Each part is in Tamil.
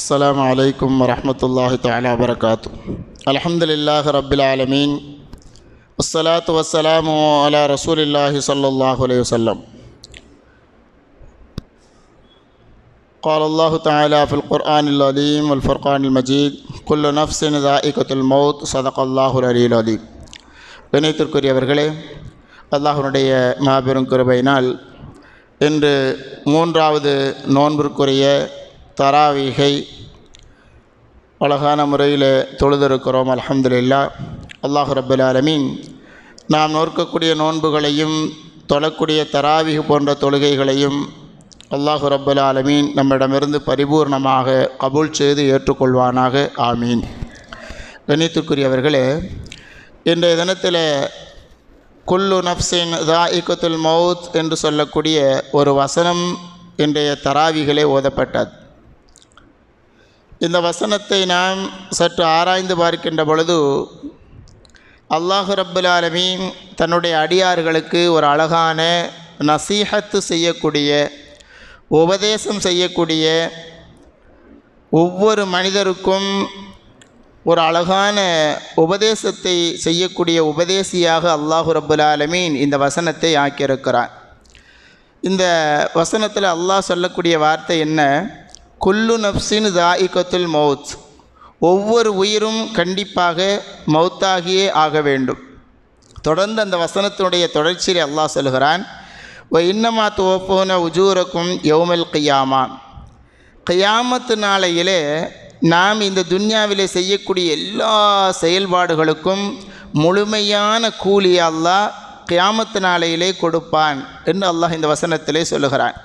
السلام عليكم ورحمة الله تعالى وبركاته. الحمد لله رب العالمين والصلاة والسلام على رسول الله صلى الله عليه وسلم. قال الله تعالى في القرآن العظيم والفرقان المجيد كل نفس ذائقة الموت صدق الله العلي العظيم. கணியத்திற்குரியவர்களே, அல்லாஹ்வுடைய மாபெரும் கிருபையினால் இன்று மூன்றாவது நோன்பிற்குரிய தராவீகை அழகான முறையில் தொழுதிருக்கிறோம். அல்ஹம்துலில்லாஹ். அல்லாஹ் ரப்பல் ஆலமீன் நாம் நோக்கக்கூடிய நோன்புகளையும் தொழக்கூடிய தராவீஹ் போன்ற தொழுகைகளையும் அல்லாஹ் ரப்பல் ஆலமீன் நம்மிடமிருந்து பரிபூர்ணமாக கபூல் செய்து ஏற்றுக்கொள்வானாக. ஆமீன். கணியத்திற்குரியவர்களே, இன்றைய தினத்தில் குல்லு நஃப்ஸின் ذائقத்துல் மௌத் என்று சொல்லக்கூடிய ஒரு வசனம் இன்றைய தராவீகிலே ஓதப்பட்டது. இந்த வசனத்தை நாம் சற்று ஆராய்ந்து பார்க்கின்ற பொழுது அல்லாஹ் ரப்பல் ஆலமீன் தன்னுடைய அடியார்களுக்கு ஒரு அழகான நசீஹத்து செய்யக்கூடிய, உபதேசம் செய்யக்கூடிய, ஒவ்வொரு மனிதருக்கும் ஒரு அழகான உபதேசத்தை செய்யக்கூடிய உபதேசியாக அல்லாஹ் ரப்பல் ஆலமீன் இந்த வசனத்தை ஆக்கியிருக்கிறான். இந்த வசனத்தில் அல்லாஹ் சொல்லக்கூடிய வார்த்தை என்ன? குல்லு நஃப்ஸின் ذائقத்துல் மௌத், ஒவ்வொரு உயிரும் கண்டிப்பாக மௌத்தாகியே ஆக வேண்டும். தொடர்ந்து அந்த வசனத்தினுடைய தொடர்ச்சியில் அல்லாஹ் சொல்கிறான், வ இன்னமா துவஃபூன உஜூரக்கும் யௌமல் கியாமா, கியாமத்து நாளையிலே நாம் இந்த துன்யாவிலே செய்யக்கூடிய எல்லா செயல்பாடுகளுக்கும் முழுமையான கூலியை அல்லாஹ் கியாமத்து நாளையிலே கொடுப்பான் என்று அல்லாஹ் இந்த வசனத்திலே சொல்லுகிறான்.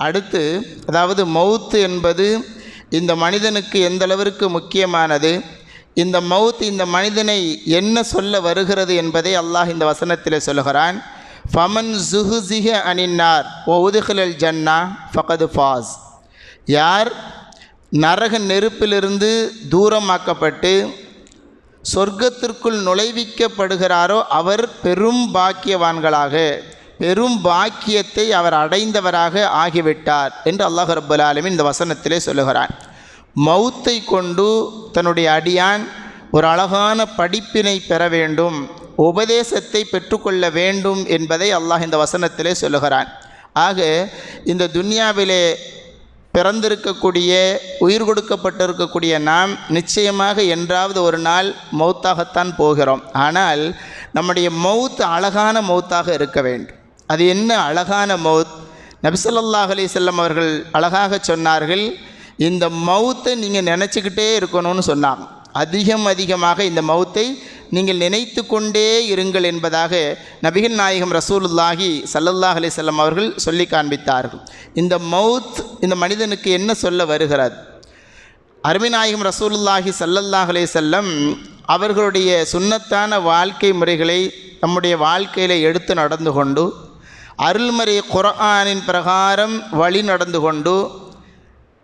அடுத்து, அதாவது மௌத்து என்பது இந்த மனிதனுக்கு எந்த அளவிற்கு முக்கியமானது, இந்த மௌத் இந்த மனிதனை என்ன சொல்ல வருகிறது என்பதை அல்லாஹ் இந்த வசனத்திலே சொல்லுகிறான். ஃபமன் ஸுஹ்ஸிஹ அனின்னார் வ உத்கிலல் ஜன்னா ஃபகத் ஃபாஸ், யார் நரக நெருப்பிலிருந்து தூரமாக்கப்பட்டு சொர்க்கத்திற்குள் நுழைவிக்கப்படுகிறாரோ அவர் பெரும் பாக்கியவான்களாக, பெரும் பாக்கியத்தை அவர் அடைந்தவராக ஆகிவிட்டார் என்று அல்லாஹ் ரப்பல் ஆலமீன் இந்த வசனத்திலே சொல்லுகிறான். மௌத்தை கொண்டு தன்னுடைய அடியான் ஒரு அழகான படிப்பினை பெற வேண்டும், உபதேசத்தை பெற்றுக்கொள்ள வேண்டும் என்பதை அல்லாஹ் இந்த வசனத்திலே சொல்லுகிறான். ஆக இந்த துன்யாவிலே பிறந்திருக்கக்கூடிய, உயிர் கொடுக்கப்பட்டிருக்கக்கூடிய நாம் நிச்சயமாக என்றாவது ஒரு நாள் மௌத்தாகத்தான் போகிறோம். ஆனால் நம்முடைய மௌத் அழகான மௌத்தாக இருக்க வேண்டும். அது என்ன அழகான மௌத்? நபி ஸல்லல்லாஹு அலைஹி வஸல்லம் அவர்கள் அழகாக சொன்னார்கள், இந்த மௌத்தை நீங்கள் நினச்சிக்கிட்டே இருக்கணும்னு சொன்னாங்க. அதிகமாக இந்த மௌத்தை நீங்கள் நினைத்து கொண்டே இருங்கள் என்பதாக நபிகள் நாயகம் ரசூலுல்லாஹி ஸல்லல்லாஹு அலைஹி வஸல்லம் அவர்கள் சொல்லி காண்பித்தார்கள். இந்த மௌத் இந்த மனிதனுக்கு என்ன சொல்ல வருகிறது? அருமை நாயகம் ரசூலுல்லாஹி ஸல்லல்லாஹு அலைஹி வஸல்லம் அவர்களுடைய சுன்னத்தான வாழ்க்கை முறைகளை நம்முடைய வாழ்க்கையில் எடுத்து நடந்து கொண்டு, அருள்மறை குர்ஆனின் பிரகாரம் வழி நடந்து கொண்டு,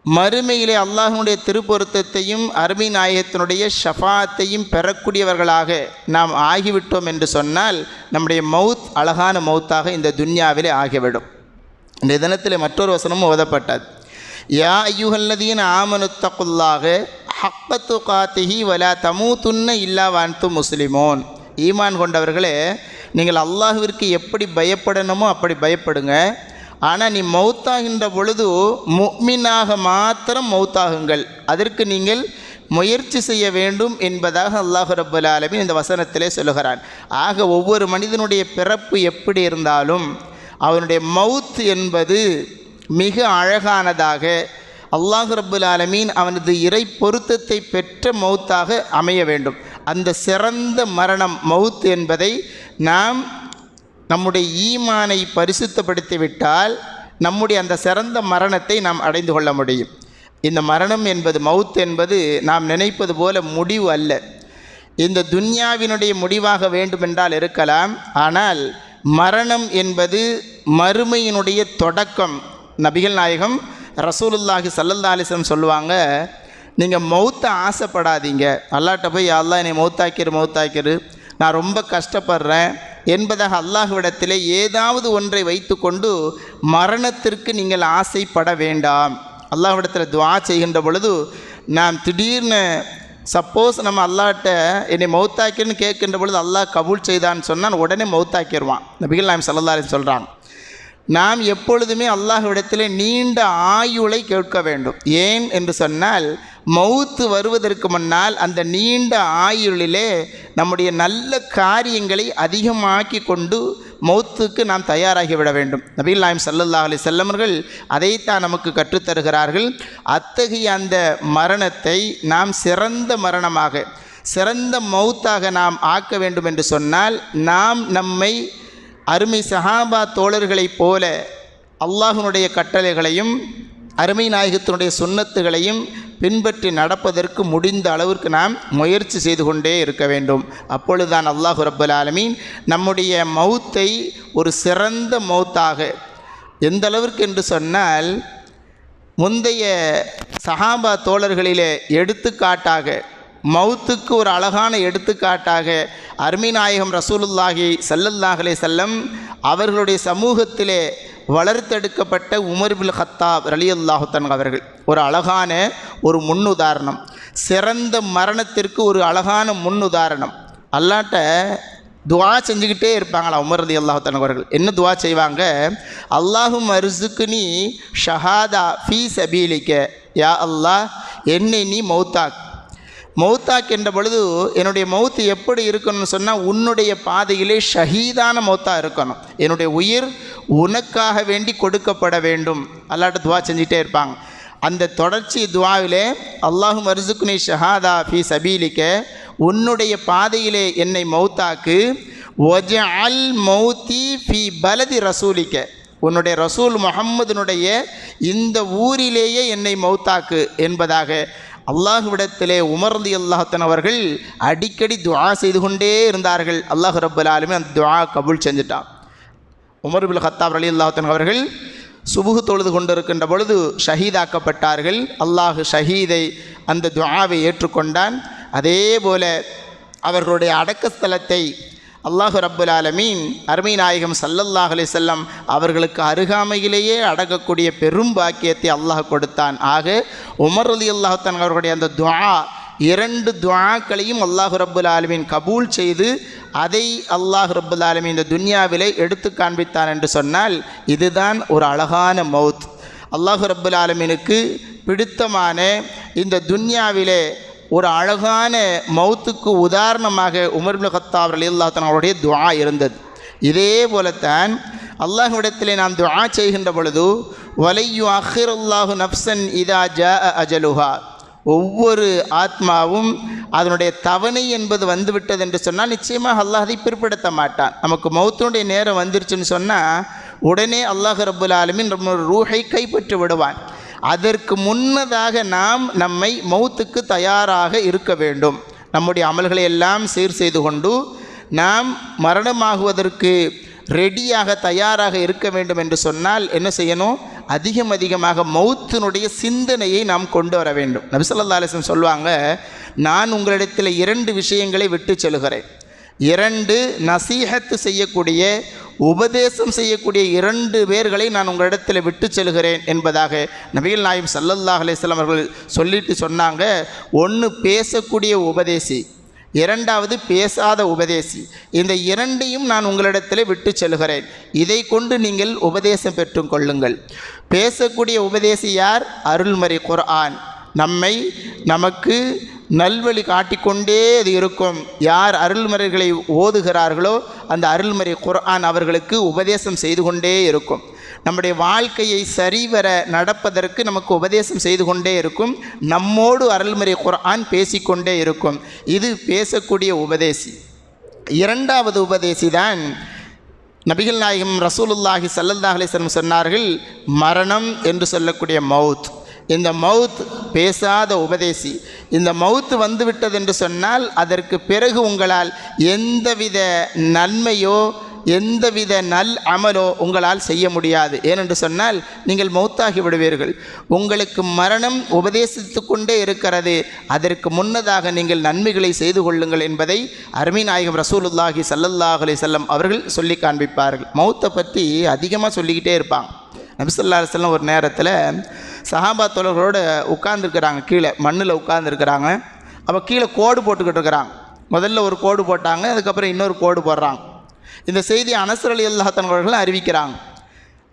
மறுமையிலே அல்லாஹ்வுடைய திருப்பொருத்தத்தையும் அருமை நாயகத்தினுடைய ஷஃபாத்தையும் பெறக்கூடியவர்களாக நாம் ஆகிவிட்டோம் என்று சொன்னால் நம்முடைய மௌத் அழகான மௌத்தாக இந்த துன்யாவிலே ஆகிவிடும். இந்த தினத்தில் மற்றொரு வசனமும் ஓதப்பட்டது. யா அய்யுஹல்லதீன ஆமனுத்தகுல்லாஹ ஹக்க துகாத்திஹி வலா தமூதுன்ன இல்லா வஅன்தும் முஸ்லிமூன், ஈமான் கொண்டவர்களே, நீங்கள் அல்லாஹ்விற்கு எப்படி பயப்படணுமோ அப்படி பயப்படுங்க. ஆனால் நீ மௌத்தாகின்ற பொழுது முஃமினாக மாத்திரம் மௌத்தாகுங்கள், அதற்கு நீங்கள் முயற்சி செய்ய வேண்டும் என்பதாக அல்லாஹ் ரப்பல் ஆலமீன் இந்த வசனத்திலே சொல்லுகிறான். ஆக ஒவ்வொரு மனிதனுடைய பிறப்பு எப்படி இருந்தாலும் அவனுடைய மௌத் என்பது மிக அழகானதாக, அல்லாஹ் ரப்பல் ஆலமீன் அவனது இறை பொருத்தத்தை பெற்ற மௌத்தாக அமைய வேண்டும். அந்த சிறந்த மரணம் மௌத் என்பதை நாம் நம்முடைய ஈமானை பரிசுத்தப்படுத்திவிட்டால் நம்முடைய அந்த சிறந்த மரணத்தை நாம் அடைந்து கொள்ள முடியும். இந்த மரணம் என்பது, மௌத் என்பது நாம் நினைப்பது போல முடிவு அல்ல. இந்த துன்யாவினுடைய முடிவாக வேண்டுமென்றால் இருக்கலாம், ஆனால் மரணம் என்பது மறுமையினுடைய தொடக்கம். நபிகள் நாயகம் ரசூலுல்லாஹி ஸல்லல்லாஹு அலைஹி வஸல்லம் சொல்லுவாங்க, நீங்கள் மௌத்தை ஆசைப்படாதீங்க, அல்லாஹ்ட்ட போய் யா அல்லாஹ் என்னை மௌத்தாக்கிரு, நான் ரொம்ப கஷ்டப்படுறேன் என்பதாக அல்லாஹ்விடத்திலே ஏதாவது ஒன்றை வைத்துக்கொண்டு மரணத்திற்கு நீங்கள் ஆசைப்பட வேண்டாம். அல்லாஹ்விடத்தில் துஆ செய்கின்ற பொழுது நாம் திடீர்னு சப்போஸ் நம்ம அல்லாஹ்ட்ட என்னை மௌத்தாக்கின்னு கேட்கின்ற பொழுது அல்லாஹ் கபூல் செய்தான்னு சொன்னால் உடனே மௌத்தாக்கிடுவான். நபிகள் நாயகம் ஸல்லல்லாஹு அலைஹி வஸல்லம் சொல்கிறாங்க, நாம் எப்பொழுதுமே அல்லாஹ்விடத்தில் நீண்ட ஆயுளை கேட்க வேண்டும். ஏன் என்று சொன்னால் மௌத்து வருவதற்கு முன்னால் அந்த நீண்ட ஆயுளிலே நம்முடைய நல்ல காரியங்களை அதிகமாக்கி கொண்டு மௌத்துக்கு நாம் தயாராகிவிட வேண்டும். நபிகள் நாயகம் ஸல்லல்லாஹு அலைஹி வஸல்லம் அவர்கள் அதைத்தான் நமக்கு கற்றுத்தருகிறார்கள். அத்தகைய அந்த மரணத்தை நாம் சிறந்த மரணமாக, சிறந்த மௌத்தாக நாம் ஆக்க வேண்டும் என்று சொன்னால் நாம் நம்மை அருமை சஹாபா தோழர்களைப் போல அல்லாஹ்வினுடைய கட்டளைகளையும் அருமை நாயகத்தினுடைய சுன்னத்துகளையும் பின்பற்றி நடப்பதற்கு முடிந்த அளவிற்கு நாம் முயற்சி செய்து கொண்டே இருக்க வேண்டும். அப்பொழுதுதான் அல்லாஹ் ரப்பல் ஆலமீன் நம்முடைய மௌத்தை ஒரு சிறந்த மௌத்தாக, எந்த அளவிற்கு என்று சொன்னால் முந்தைய சஹாபா தோழர்களிலே எடுத்துக்காட்டாக, மௌத்துக்கு ஒரு அழகான எடுத்துக்காட்டாக அருமை நாயகம் ரசூலுல்லாஹி ஸல்லல்லாஹு அலைஹி வஸல்லம் அவர்களுடைய சமூகத்திலே வளர்த்தெடுக்கப்பட்ட உமர் இப்னு கத்தாப் ரலியல்லாஹு தஆலா அவர்கள் ஒரு அழகான ஒரு முன்னுதாரணம், சிறந்த மரணத்திற்கு ஒரு அழகான முன்னுதாரணம். அல்லாஹ்ட்ட துஆ செஞ்சுக்கிட்டே இருப்பாங்களா உமர் ரலியல்லாஹு தஆலா அவர்கள். என்ன துஆ செய்வாங்க? அல்லாஹும் அர்ஸுக்னி ஷஹாதா ஃபீ சபீலிக, யா அல்லாஹ் என்னை நீ மௌத்தாக் என்ற பொழுது என்னுடைய மௌத்து எப்படி இருக்கணும்னு சொன்னால் உன்னுடைய பாதையிலே ஷஹீதான மௌத்தாக இருக்கணும். என்னுடைய உயிர் உனக்காக வேண்டி கொடுக்கப்பட வேண்டும். அல்லாஹ்ட்ட துஆ செஞ்சுட்டே இருப்பாங்க. அந்த தொடர்ச்சி துஆவிலே அல்லாஹும் அர்ஸுக்னி ஷஹாதா ஃபீ சபீலிக, உன்னுடைய பாதையிலே என்னை மௌத்தாக்கு, வஜஅல் மௌத்தி ஃபீ பலதி ரசூலிக்க, உன்னுடைய ரசூல் முஹம்மதினுடைய இந்த ஊரிலேயே என்னை மௌத்தாக்கு என்பதாக அல்லாஹ்விடத்திலே உமர் ரலியல்லாஹு தஆலா அவர்கள் அடிக்கடி துஆ செய்து கொண்டே இருந்தார்கள். அல்லாஹ் ரப்பல் ஆலமீன் அந்த துஆ கபூல் செஞ்சுட்டான். உமர் இப்னு கத்தாப் ரலியல்லாஹு தஆலா அவர்கள் சுபுஹ் தொழுது கொண்டிருக்கின்ற பொழுது ஷஹீதாக்கப்பட்டார்கள். அல்லாஹ் ஷஹீதை அந்த துஆவை ஏற்றுக்கொண்டான். அதே போல அவர்களுடைய அடக்கஸ்தலத்தை அல்லாஹ் ரப்பல் ஆலமீன் அருமை நாயகம் ஸல்லல்லாஹு அலைஹி வஸல்லம் அவர்களுக்கு அருகாமையிலேயே அடக்கக்கூடிய பெரும் பாக்கியத்தை அல்லாஹ் கொடுத்தான். ஆக உமர் ரலியல்லாஹு தஆலா அவர்களுடைய அந்த துஆ, இரண்டு துஆக்களையும் அல்லாஹ் ரப்பல் ஆலமீன் கபூல் செய்து அதை அல்லாஹ் ரப்பல் ஆலமீன் இந்த துன்யாவிலே எடுத்து காண்பித்தான் என்று சொன்னால் இதுதான் ஒரு அழகான மௌத். அல்லாஹ் ரப்பல் ஆலமீனுக்கு பிடித்தமான இந்த துன்யாவிலே ஒரு அழகான மௌத்துக்கு உதாரணமாக உமர் இப்னு கத்தாப் ரலியல்லாஹு தஆலா அவருடைய துஆ இருந்தது. இதே போலத்தான் அல்லாஹ்விடத்திலே நாம் துஆ செய்கின்ற பொழுது வலையு அஹிருல்லாஹு நஃப்ஸன் இதா ஜாஅ அஜலுஹா, ஒவ்வொரு ஆத்மாவும் அதனுடைய தவணை என்பது வந்துவிட்டது என்று சொன்னால் நிச்சயமாக அல்லாஹ் அதை பிற்படுத்த மாட்டான். நமக்கு மௌத்துடைய நேரம் வந்துருச்சுன்னு சொன்னால் உடனே அல்லாஹ் ரப்பல் ஆலமீன் நம்முடைய ரூஹை கைப்பற்றி விடுவான். அதற்கு முன்னதாக நாம் நம்மை மௌத்துக்கு தயாராக இருக்க வேண்டும். நம்முடைய அமல்களை எல்லாம் சீர் செய்து கொண்டு நாம் மரணமாகுவதற்கு ரெடியாக தயாராக இருக்க வேண்டும் என்று சொன்னால் என்ன செய்யணும்? அதிகமாக மௌத்தினுடைய சிந்தனையை நாம் கொண்டு வர வேண்டும். நபி ஸல்லல்லாஹு அலைஹி வஸல்லம் சொல்லுவாங்க, நான் உங்களிடத்தில் 2 விஷயங்களை விட்டு செல்கிறேன். 2 நசீஹத்து செய்யக்கூடிய, உபதேசம் செய்யக்கூடிய 2 பேர்களை நான் உங்களிடத்தில் விட்டு செல்கிறேன் என்பதாக நபிகள் நாயகம் ஸல்லல்லாஹு அலைஹி வஸல்லம் அவர்கள் சொல்லிட்டு சொன்னாங்க. 1 பேசக்கூடிய உபதேசி, 2வது பேசாத உபதேசி. இந்த 2ஐயும் நான் உங்களிடத்தில் விட்டு செல்கிறேன். இதை கொண்டு நீங்கள் உபதேசம் பெற்றுக் கொள்ளுங்கள். பேசக்கூடிய உபதேசி யார்? அருள்மறை குர்ஆன். நமக்கு நல்வழி காட்டிக்கொண்டே அது இருக்கும். யார் அருள்மறைகளை ஓதுகிறார்களோ அந்த அருள்மறை குர்ஆன் அவர்களுக்கு உபதேசம் செய்து கொண்டே இருக்கும். நம்முடைய வாழ்க்கையை சரிவர நடப்பதற்கு நமக்கு உபதேசம் செய்து கொண்டே இருக்கும். நம்மோடு அருள்மறை குர்ஆன் பேசிக்கொண்டே இருக்கும். இது பேசக்கூடிய உபதேசி. 2வது உபதேசி தான் நபிகள் நாயகம் ரசூலுல்லாஹி ஸல்லல்லாஹு அலைஹி வஸல்லம் சொன்னார்கள், மரணம் என்று சொல்லக்கூடிய மவுத். இந்த மவுத் பேசாத உபதேசி. இந்த மவுத் வந்துவிட்டது என்று சொன்னால் அதற்கு பிறகு உங்களால் எந்தவித நன்மையோ எந்தவித நல் அமலோ உங்களால் செய்ய முடியாது. ஏனென்று சொன்னால் நீங்கள் மௌத்தாகி விடுவீர்கள். உங்களுக்கு மரணம் உபதேசித்து கொண்டே இருக்கிறது. அதற்கு முன்னதாக நீங்கள் நன்மைகளை செய்து கொள்ளுங்கள் என்பதை அருமை நாயகம் ரசூலுல்லாஹி ஸல்லல்லாஹு அலைஹி வஸல்லம் அவர்கள் சொல்லி காண்பிப்பார்கள். மௌத்தை பற்றி அதிகமாக சொல்லிக்கிட்டே இருப்பாங்க. நபி ஸல்லல்லாஹு அலைஹி வஸல்லம் ஒரு நேரத்தில் சஹாபா தோழர்களோடு உட்கார்ந்துருக்கிறாங்க, கீழே மண்ணில் உட்கார்ந்துருக்கிறாங்க. அப்போ கீழே கோடு போட்டுக்கிட்டு இருக்கிறாங்க. முதல்ல ஒரு கோடு போட்டாங்க, அதுக்கப்புறம் இன்னொரு கோடு போடுறாங்க. இந்த செய்தி அனஸ் ரலியல்லாஹு அன்ஹு அவர்கள் அறிவிக்கிறாங்க.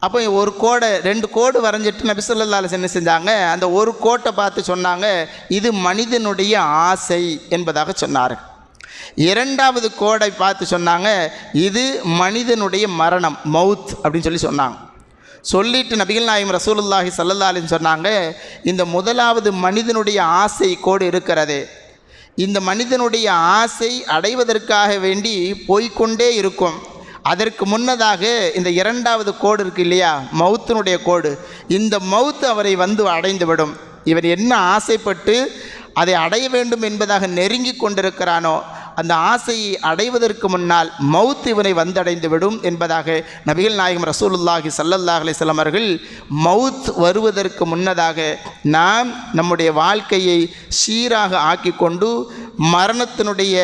அப்போ ஒரு கோடை 2 கோடு வரைஞ்சிட்டு நபி ஸல்லல்லாஹு அலைஹி வஸல்லம் என்ன செஞ்சாங்க, அந்த ஒரு கோட்டை பார்த்து சொன்னாங்க, இது மனிதனுடைய ஆசை என்பதாக சொன்னார்கள். 2வது கோடை பார்த்து சொன்னாங்க, இது மனிதனுடைய மரணம், மவுத் அப்படின்னு சொன்னாங்க. சொல்லிட்டு நபிகள் நாயகம் ரசூலுல்லாஹி ஸல்லல்லாஹு அலைஹி வஸல்லம் சொன்னாங்க, இந்த முதலாவது மனிதனுடைய ஆசை கோடு இருக்கிறதே, இந்த மனிதனுடைய ஆசை அடைவதற்காக வேண்டி போய்கொண்டே இருக்கும். அதற்கு முன்னதாக இந்த 2வது கோடு இருக்கு இல்லையா, மவுத்தினுடைய கோடு, இந்த மவுத் அவரை வந்து அடைந்துவிடும். இவர் என்ன ஆசைப்பட்டு அதை அடைய வேண்டும் என்பதாக நெருங்கி கொண்டிருக்கிறானோ, அந்த ஆசையை அடைவதற்கு முன்னால் மவுத் இவனை வந்தடைந்து விடும் என்பதாக நபிகள் நாயகம் ரசூலுல்லாஹி ஸல்லல்லாஹு அலைஹி வஸல்லம் அவர்கள் மவுத் வருவதற்கு முன்னதாக நாம் நம்முடைய வாழ்க்கையை சீராக ஆக்கி கொண்டு மரணத்தினுடைய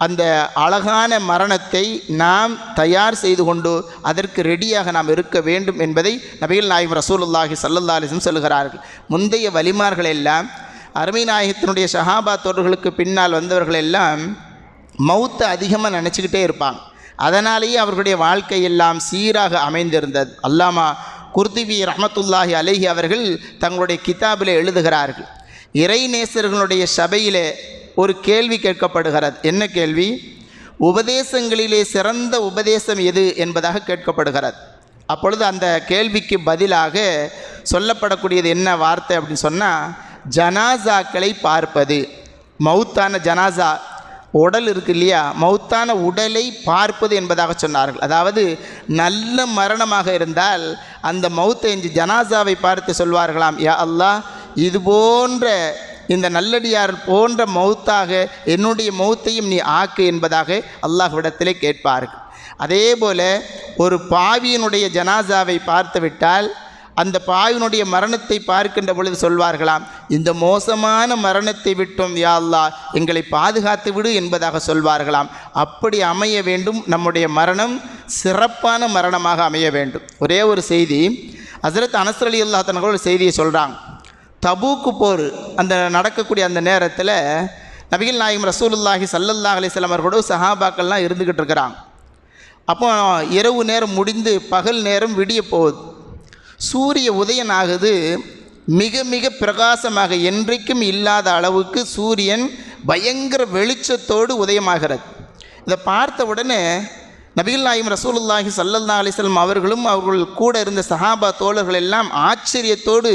அந்த அழகான மரணத்தை நாம் தயார் செய்து கொண்டு அதற்கு ரெடியாக நாம் இருக்க வேண்டும் என்பதை நபிகள் நாயகம் ரசூலுல்லாஹி ஸல்லல்லாஹு அலைஹி வஸல்லம் சொல்கிறார்கள். முந்தைய வலிமார்கள் எல்லாம், அருமை நாயகத்தினுடைய ஸஹாபா தோழர்களுக்கு பின்னால் வந்தவர்கள் எல்லாம் மவுத்தை அதிகமாக நினச்சிக்கிட்டே இருப்பாங்க. அதனாலேயே அவர்களுடைய வாழ்க்கையெல்லாம் சீராக அமைந்திருந்தது. அல்லாமா குர்துபி ரஹ்மத்துல்லாஹி அலைஹி அவர்கள் தங்களுடைய கிதாபில் எழுதுகிறார்கள், இறைநேசர்களுடைய சபையிலே ஒரு கேள்வி கேட்கப்படுகிறது. என்ன கேள்வி? உபதேசங்களிலே சிறந்த உபதேசம் எது என்பதாக கேட்கப்படுகிறது. அப்பொழுது அந்த கேள்விக்கு பதிலாக சொல்லப்படக்கூடியது என்ன வார்த்தை அப்படின்னு சொன்னால், ஜனாசாக்களை பார்ப்பது. மவுத்தான ஜனாசா உடல் இருக்கு இல்லையா, மவுத்தான உடலை பார்ப்பது என்பதாக சொன்னார்கள். அதாவது நல்ல மரணமாக இருந்தால் அந்த மவுத்தை ஜனாசாவை பார்த்து சொல்வார்களாம், யா அல்லாஹ், இது போன்ற இந்த நல்லடியார் போன்ற மவுத்தாக என்னுடைய மவுத்தையும் நீ ஆக்கு என்பதாக அல்லாஹ்விடத்திலே கேட்பார்கள். அதே போல் ஒரு பாவியினுடைய ஜனாசாவை பார்த்து விட்டால் அந்த பாவியினுடைய மரணத்தை பார்க்கின்ற பொழுது சொல்வார்களாம், இந்த மோசமான மரணத்தை விட்டோம் யா அல்லாஹ், எங்களை பாதுகாத்து விடு என்பதாக சொல்வார்களாம். அப்படி அமைய வேண்டும், நம்முடைய மரணம் சிறப்பான மரணமாக அமைய வேண்டும். ஒரே ஒரு செய்தி, ஹஸரத் அனஸ் ரலியல்லாஹு அன்ஹு ஒரு செய்தியை சொல்கிறாங்க. தபூக்கு போர் அந்த நடக்கக்கூடிய அந்த நேரத்தில் நபிகள் நாயகம் ரசூலுல்லாஹி ஸல்லல்லாஹு அலைஹி வஸல்லம் அவர்களோட சஹாபாக்கள்லாம் இருந்துக்கிட்டு இருக்கிறாங்க. அப்போ இரவு நேரம் முடிந்து பகல் நேரம் விடிய போகுது. சூரிய உதயம் ஆகுது. மிக மிக பிரகாசமாக என்றைக்கும் இல்லாத அளவுக்கு சூரியன் பயங்கர வெளிச்சத்தோடு உதயமாகிறது. இதை பார்த்த உடனே நபிகள் நாயகம் ரசூலுல்லாஹி ஸல்லல்லாஹு அலைஹி வஸல்லம் அவர்களும் அவர்கள் கூட இருந்த சஹாபா தோழர்கள் எல்லாம் ஆச்சரியத்தோடு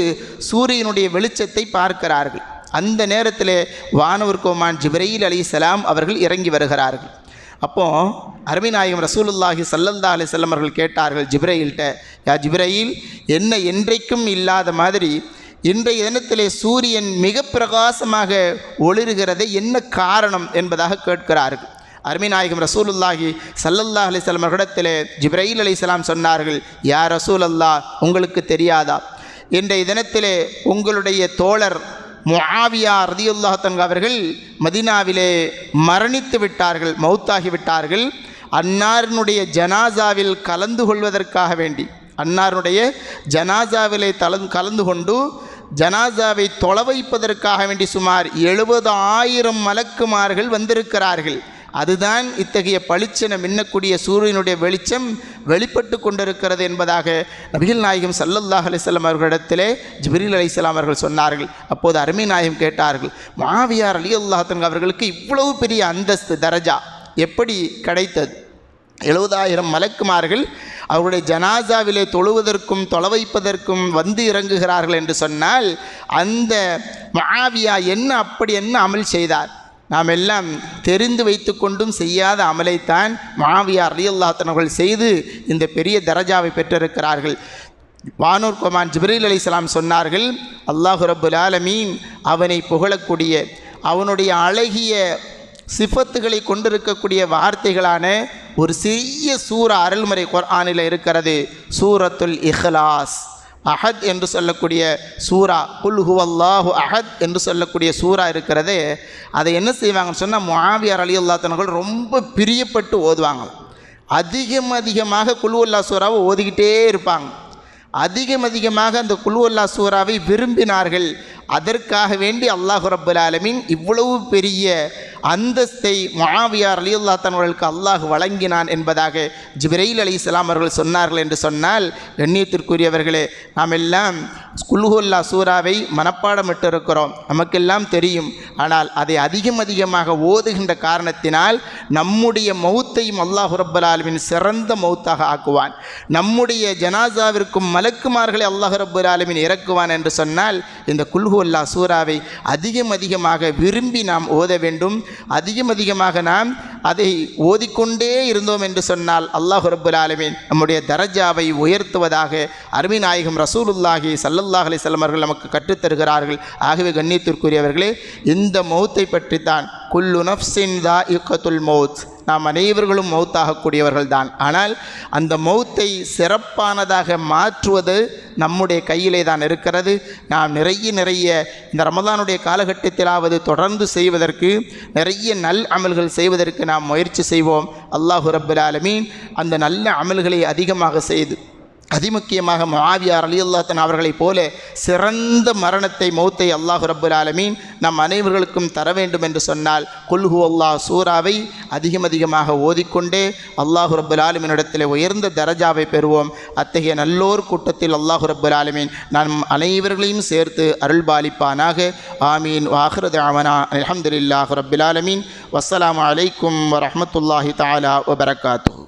சூரியனுடைய வெளிச்சத்தை பார்க்கிறார்கள். அந்த நேரத்தில் வானவர் கோமான் ஜிப்ரீல் அலைஹிஸ்ஸலாம் அவர்கள் இறங்கி வருகிறார்கள். அப்போது அருமை நாயகம் ரசூலுல்லாஹி ஸல்லல்லாஹு அலைஹி வஸல்லம் அவர்கள் கேட்டார்கள் ஜிப்ரீல்கிட்ட, யா ஜிப்ரீல், என்ன என்றைக்கும் இல்லாத மாதிரி இன்றைய தினத்திலே சூரியன் மிக பிரகாசமாக ஒளிர்கிறதை என்ன காரணம் என்பதாக கேட்கிறார்கள். அருமை நாயகம் ரசூலுல்லாஹி ஸல்லல்லாஹு அலைஹி வஸல்லம் அவர்களிடத்திலே ஜிப்ரீல் அலைஹிஸ்ஸலாம் சொன்னார்கள், யா ரசூலல்லாஹ், உங்களுக்கு தெரியாதா, இன்றைய தினத்திலே உங்களுடைய தோழர் முஆவியா ரலியல்லாஹு அன்ஹு அவர்கள் மதீனாவிலே மரணித்து விட்டார்கள், மௌத்தாகி விட்டார்கள். அன்னாரினுடைய ஜனாசாவில் கலந்து கொள்வதற்காக வேண்டி, அன்னாருடைய ஜனாசாவிலே கலந்து கொண்டு ஜனாசாவை தொலை வைப்பதற்காக வேண்டி சுமார் 70,000 மலக்குமார்கள் வந்திருக்கிறார்கள். அதுதான் இத்தகைய பளிச்சென மின்னக்கூடிய சூரியனுடைய வெளிச்சம் வெளிப்பட்டு கொண்டிருக்கிறது என்பதாக நபிகள் நாயகம் ஸல்லல்லாஹு அலைஹி வஸல்லம் அவர்களிடத்திலே ஜிப்ரீல் அலைஹிஸ்ஸலாம் அவர்கள் சொன்னார்கள். அப்போது அருமை நாயகம் கேட்டார்கள், முஆவியா ரலியல்லாஹு அன்ஹு அவர்களுக்கு இவ்வளவு பெரிய அந்தஸ்து, தரஜா எப்படி கிடைத்தது? 70,000 மலக்குமார்கள் அவருடைய ஜனாசாவிலே தொழுவதற்கும் தொலை வைப்பதற்கும் வந்து இறங்குகிறார்கள் என்று சொன்னால், அந்த முஆவியா அப்படி என்ன அமல் செய்தார்? நாம் எல்லாம் தெரிந்து வைத்து கொண்டும் செய்யாத அமலைத்தான் முஆவியா ரலியல்லாஹு அன்ஹு அவர்கள் செய்து இந்த பெரிய தரஜாவை பெற்றிருக்கிறார்கள். வானூர் கோமான் ஜிப்ரீல் அலைஹிஸ்ஸலாம் சொன்னார்கள், அல்லாஹு ரப்புல் ஆலமீன் அவனை புகழக்கூடிய, அவனுடைய அழகிய சிஃபத்துகளை கொண்டிருக்கக்கூடிய வார்த்தைகளான ஒரு சிறிய சூரா அருள்முறை குர்ஆனில் இருக்கிறது, சூரத்துல் இஹ்லாஸ். அஹத் என்று சொல்லக்கூடிய சூரா, குல் ஹுவல்லாஹு அஹத் என்று சொல்லக்கூடிய சூரா இருக்கிறது. அதை என்ன செய்வாங்கன்னு சொன்னால், முஆவியா ரலியல்லாஹு அன்ஹு ரொம்ப பிரியப்பட்டு ஓதுவாங்க. அதிகமாக குல் ஹுவல்லாஹ் சூராவை ஓதிக்கிட்டே இருப்பாங்க. அதிகமாக அந்த குல்ஹுவல்லா சூராவை விரும்பினார்கள். அதற்காக வேண்டி அல்லாஹ் ரப்பல் ஆலமீன் இவ்வளவு பெரிய அந்தஸ்தை முஆவியா ரலியல்லாஹு தஆலா அவர்களுக்கு அல்லாஹ் வழங்கினான் என்பதாக ஜிப்ரீல் அலைஹிஸ்ஸலாம் அவர்கள் சொன்னார்கள் என்று சொன்னால், கண்ணியத்திற்குரியவர்களே, நாம் எல்லாம் குல்ஹுவல்லா சூராவை மனப்பாடமிட்டு இருக்கிறோம், நமக்கெல்லாம் தெரியும். ஆனால் அதை அதிகமாக ஓதுகின்ற காரணத்தினால் நம்முடைய மௌத்தையும் அல்லாஹ் ரப்பல் ஆலமீன் சிறந்த மௌத்தாக ஆக்குவான். நம்முடைய ஜனாசாவிற்கும் மலக்குமார்களை அல்லாஹ் ரப்பல் ஆலமீன் இறக்குவான் என்று சொன்னால், இந்த குல்ஹுவல்லா சூராவை அதிகமாக விரும்பி நாம் ஓத வேண்டும். அதிகமாக நாம் அதை ஓதிக்கொண்டே இருந்தோம் என்று சொன்னால் அல்லாஹ் ரப்பல் ஆலமீன் நம்முடைய தரஜாவை உயர்த்துவதாக அருமை நாயகம் ரசூலுல்லாஹி ஸல்லல்லாஹு அலைஹி வஸல்லம் அவர்கள் நமக்கு கற்றுத்தருகிறார்கள். ஆகவே கண்ணியத்திற்குரியவர்களே, இந்த மௌத்தை பற்றித்தான் குல்லு நஃப்ஸின் தாயிகத்துல் மௌத், நாம் அனைவர்களும் மௌத்தாகக்கூடியவர்கள் தான். ஆனால் அந்த மௌத்தை சிறப்பானதாக மாற்றுவது நம்முடைய கையிலே தான் இருக்கிறது. நாம் நிறைய இந்த ரமலானுடைய காலகட்டத்திலாவது தொடர்ந்து செய்வதற்கு, நிறைய நல் அமல்கள் செய்வதற்கு நாம் முயற்சி செய்வோம். அல்லாஹு ரப்பல் ஆலமீன் அந்த நல்ல அமல்களை அதிகமாக செய்து, அதிமுக்கியமாக முஆவியா ரலியல்லாஹு தஆலா அவர்களைப் போல சிறந்த மரணத்தை மௌத்தை அல்லாஹ் ரப்பல் ஆலமீன் நம் அனைவர்களுக்கும் தர வேண்டும் என்று சொன்னால் குல் ஹுவல்லாஹ் சூராவை அதிகமாக ஓதிக்கொண்டே அல்லாஹ் ரப்பல் ஆலமீனிடத்தில் உயர்ந்த தரஜாவை பெறுவோம். அத்தகைய நல்லோர் கூட்டத்தில் அல்லாஹ் ரப்பல் ஆலமீன் நம் அனைவர்களையும் சேர்த்து அருள்பாலிப்பானாக. ஆமீன். வாஹிரு தஅவானா அல்ஹம்துலில்லாஹி ரப்பில் ஆலமீன். வஸ்ஸலாமு அலைக்கும் வரஹ்மத்துல்லாஹி தஆலா வபரகாத்துஹு.